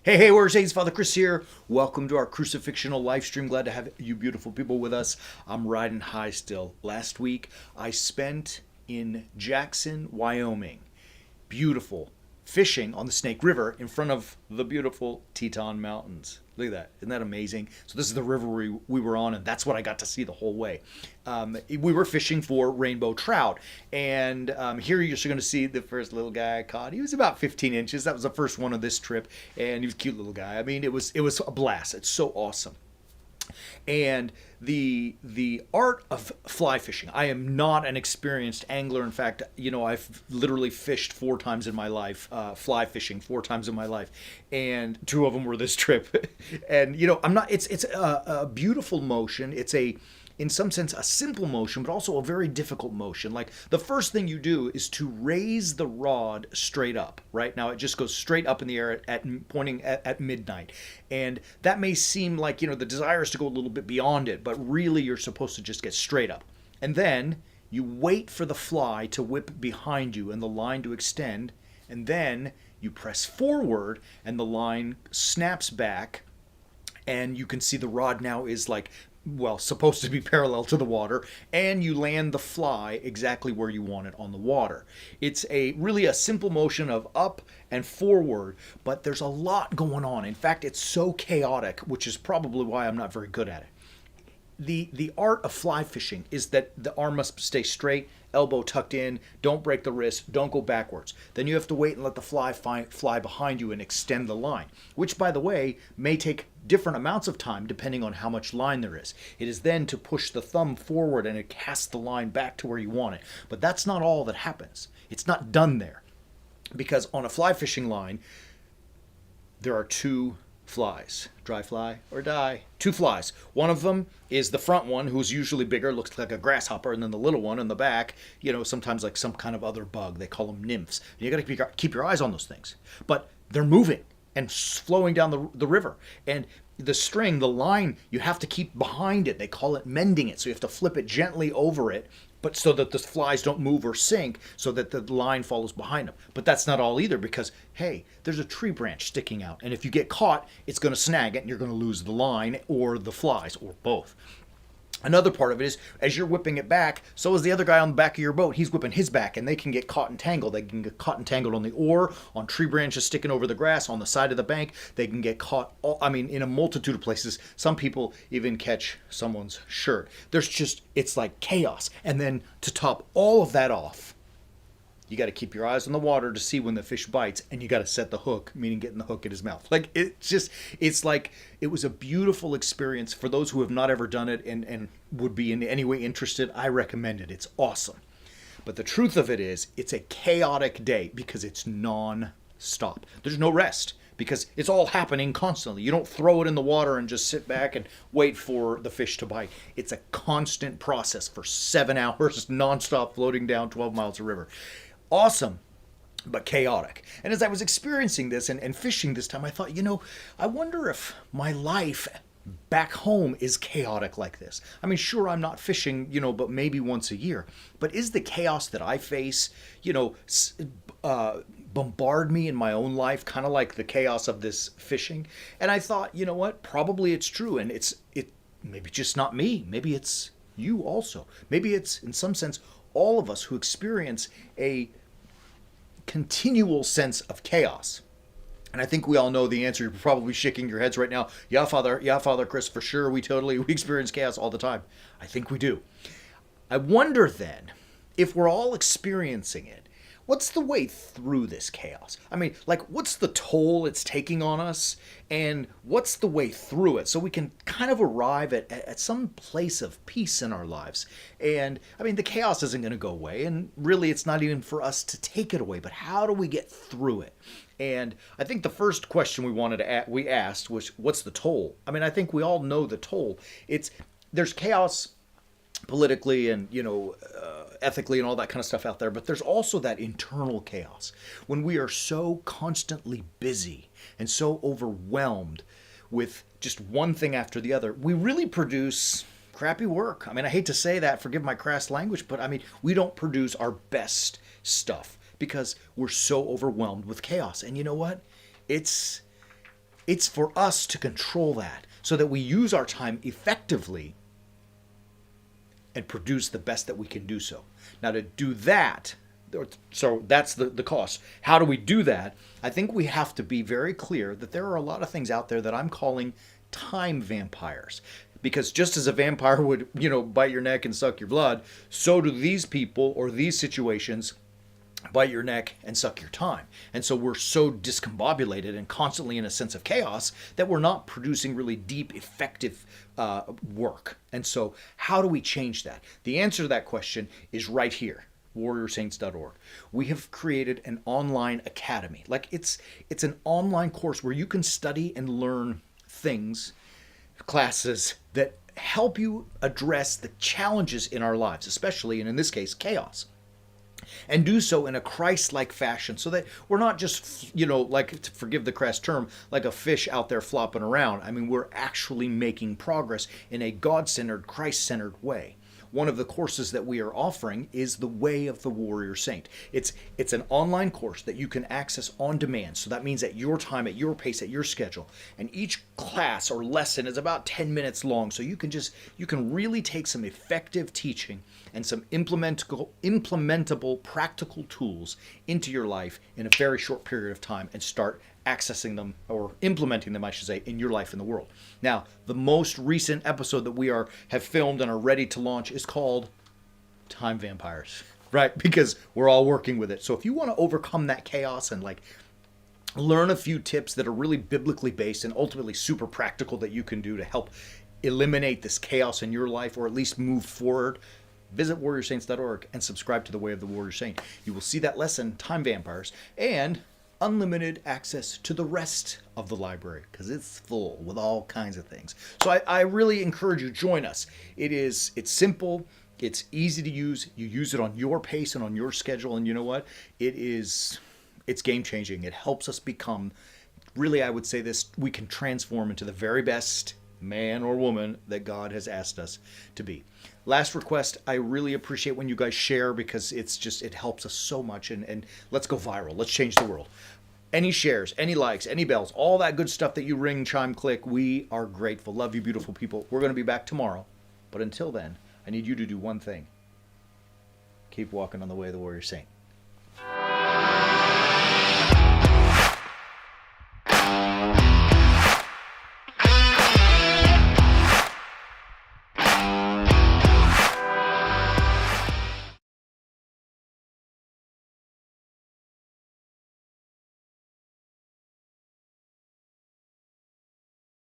Hey, where's Hayes? Father Chris here. Welcome to our Crucifixional live stream. Glad to have you beautiful people with us. I'm riding high still. Last week, I spent in Jackson, Wyoming. Beautiful. Fishing on the Snake River in front of the beautiful Teton Mountains. Look at that. Isn't that amazing? So this is the river we were on, and that's what I got to see the whole way. We were fishing for rainbow trout, and here you're going to see the first little guy I caught. He was about 15 inches. That was the first one of this trip, and he was a cute little guy. I mean, it was a blast. It's so awesome. And the art of fly fishing. I am not an experienced angler. In fact, I've literally fished 4 times in my life, fly fishing 4 times in my life, and 2 of them were this trip. And I'm not. It's a beautiful motion. It's in some sense a simple motion, but also a very difficult motion. Like the first thing you do is to raise the rod straight up. Right now, it just goes straight up in the air at pointing at midnight, and that may seem like the desire is to go a little bit beyond it, but really you're supposed to just get straight up, and then you wait for the fly to whip behind you and the line to extend, and then you press forward and the line snaps back, and you can see the rod now is supposed to be parallel to the water, and you land the fly exactly where you want it on the water. It's really a simple motion of up and forward, but there's a lot going on. In fact, it's so chaotic, which is probably why I'm not very good at it. The art of fly fishing is that the arm must stay straight, elbow tucked in, don't break the wrist, don't go backwards. Then you have to wait and let the fly fly behind you and extend the line, which, by the way, may take different amounts of time depending on how much line there is. It is then to push the thumb forward and it casts the line back to where you want it. But that's not all that happens. It's not done there, because on a fly fishing line, there are 2 flies. Dry fly or die. 2 flies. One of them is the front one, who's usually bigger, looks like a grasshopper, and then the little one in the back, sometimes like some kind of other bug. They call them nymphs. And you got to keep your eyes on those things. But they're moving and flowing down the river. And the string, the line, you have to keep behind it. They call it mending it. So you have to flip it gently over it, but so that the flies don't move or sink, so that the line follows behind them. But that's not all either, because, hey, there's a tree branch sticking out, and if you get caught, it's going to snag it, and you're going to lose the line or the flies, or both. Another part of it is, as you're whipping it back, so is the other guy on the back of your boat. He's whipping his back, and they can get caught and tangled. They can get caught and tangled on the oar, on tree branches sticking over the grass, on the side of the bank. They can get caught, in a multitude of places. Some people even catch someone's shirt. It's like chaos. And then to top all of that off, you got to keep your eyes on the water to see when the fish bites, and you got to set the hook, meaning getting the hook in his mouth. It's like it was a beautiful experience for those who have not ever done it and would be in any way interested. I recommend it. It's awesome. But the truth of it is, it's a chaotic day because it's non-stop. There's no rest, because it's all happening constantly. You don't throw it in the water and just sit back and wait for the fish to bite. It's a constant process for 7 hours, nonstop, floating down 12 miles of river. Awesome, but chaotic. And as I was experiencing this and fishing this time, I thought, I wonder if my life back home is chaotic like this. I mean, sure, I'm not fishing, but maybe once a year. But is the chaos that I face, bombard me in my own life, kind of like the chaos of this fishing? And I thought, what? Probably it's true, and it maybe just not me. Maybe it's you also. Maybe it's, in some sense, all of us who experience a continual sense of chaos. And I think we all know the answer. You're probably shaking your heads right now. Yeah, Father Chris, for sure. We experience chaos all the time. I think we do. I wonder then, if we're all experiencing it, what's the way through this chaos? I mean, what's the toll it's taking on us, and what's the way through it, so we can kind of arrive at some place of peace in our lives? And I mean, the chaos isn't going to go away, and really it's not even for us to take it away, but how do we get through it? And I think the first question we asked was, what's the toll? I mean, I think we all know the toll. There's chaos politically and ethically and all that kind of stuff out there, but there's also that internal chaos when we are so constantly busy and so overwhelmed with just one thing after the other. We really produce crappy work. I mean, I hate to say that, forgive my crass language, but I mean, we don't produce our best stuff because we're so overwhelmed with chaos. And you know what? It's It's for us to control that so that we use our time effectively and produce the best that we can do so. Now, to do that, so that's the cost. How do we do that? I think we have to be very clear that there are a lot of things out there that I'm calling time vampires. Because just as a vampire would, bite your neck and suck your blood, so do these people or these situations bite your neck and suck your time. And so we're so discombobulated and constantly in a sense of chaos that we're not producing really deep, effective work. And so how do we change that? The answer to that question is right here. warriorsaints.org. We have created an online academy. Like it's an online course where you can study and learn things, classes that help you address the challenges in our lives, especially, and in this case, chaos. And do so in a Christ-like fashion so that we're not just, like, to forgive the crass term, like a fish out there flopping around. I mean, we're actually making progress in a God-centered, Christ-centered way. One of the courses that we are offering is The Way of the Warrior Saint. It's an online course that you can access on demand. So that means at your time, at your pace, at your schedule. And each class or lesson is about 10 minutes long. So you can really take some effective teaching and some implementable practical tools into your life in a very short period of time and start accessing them, or implementing them, I should say, in your life in the world. Now, the most recent episode that we have filmed and are ready to launch is called Time Vampires, right? Because we're all working with it. So if you want to overcome that chaos and learn a few tips that are really biblically based and ultimately super practical that you can do to help eliminate this chaos in your life, or at least move forward, visit warriorsaints.org and subscribe to The Way of the Warrior Saint. You will see that lesson, Time Vampires, and unlimited access to the rest of the library because it's full with all kinds of things. So I really encourage you, join us. It's simple, it's easy to use. You use it on your pace and on your schedule, and you know what? It's game changing. It helps us become, really, I would say this, we can transform into the very best man or woman that God has asked us to be. Last request, I really appreciate when you guys share, because it helps us so much, and let's go viral. Let's change the world. Any shares, any likes, any bells, all that good stuff that you ring, chime, click, we are grateful. Love you, beautiful people. We're going to be back tomorrow. But until then, I need you to do one thing. Keep walking on the way of the Warrior Saint.